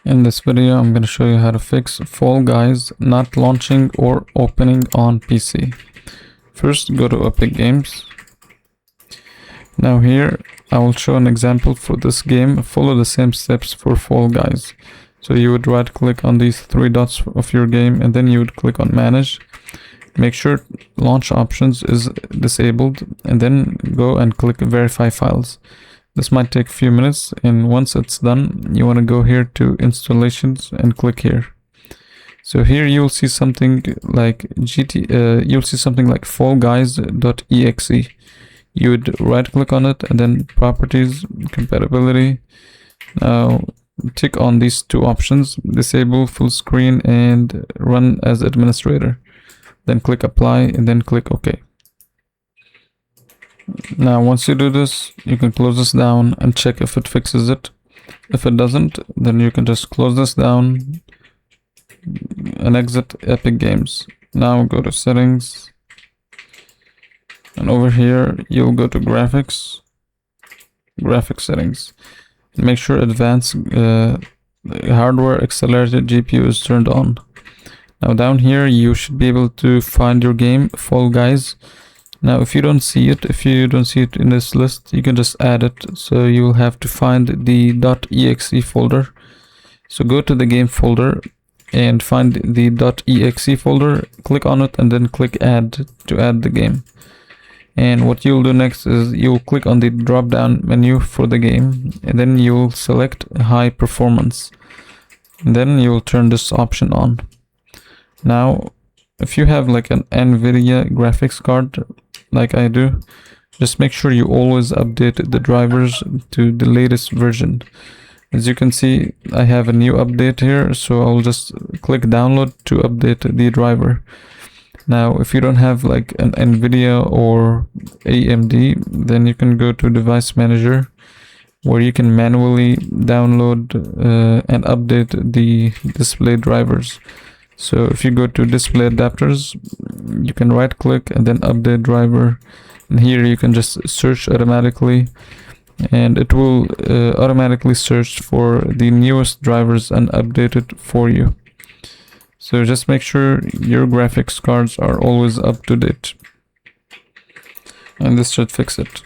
In this video, I'm going to show you how to fix Fall Guys not launching or opening on PC. First, go to Epic Games. Now here, I will show an example for this game. Follow the same steps for Fall Guys. So you would right click on these three dots of your game and then you would click on Manage. Make sure Launch Options is disabled and then go and click Verify Files. This might take a few minutes, and once it's done, you want to go here to Installations and click here. So here you'll see something like Fall Guys.exe. You would right click on it and then Properties, Compatibility. Now tick on these two options, Disable Full Screen and Run as Administrator. Then click Apply and then click OK. Now once you do this, you can close this down and check if it fixes it. If it doesn't, then you can just close this down and exit Epic Games. Now go to Settings, and over here you'll go to Graphics Settings, and make sure Advanced Hardware Accelerated GPU is turned on. Now down here you should be able to find your game Fall Guys. Now if you don't see it in this list, you can just add it. So you will have to find the .exe folder. So go to the game folder and find the .exe folder, click on it and then click Add to add the game. And what you'll do next is you'll click on the drop down menu for the game and then you'll select High Performance. And then you'll turn this option on. Now if you have like an NVIDIA graphics card like I do, just make sure you always update the drivers to the latest version. As you can see, I have a new update here, so I'll just click download to update the driver. Now if you don't have like an NVIDIA or AMD, then you can go to Device Manager, where you can manually download and update the display drivers. So if you go to Display Adapters, you can right click and then Update Driver, and here you can just search automatically, and it will automatically search for the newest drivers and update it for you. So just make sure your graphics cards are always up to date, and this should fix it.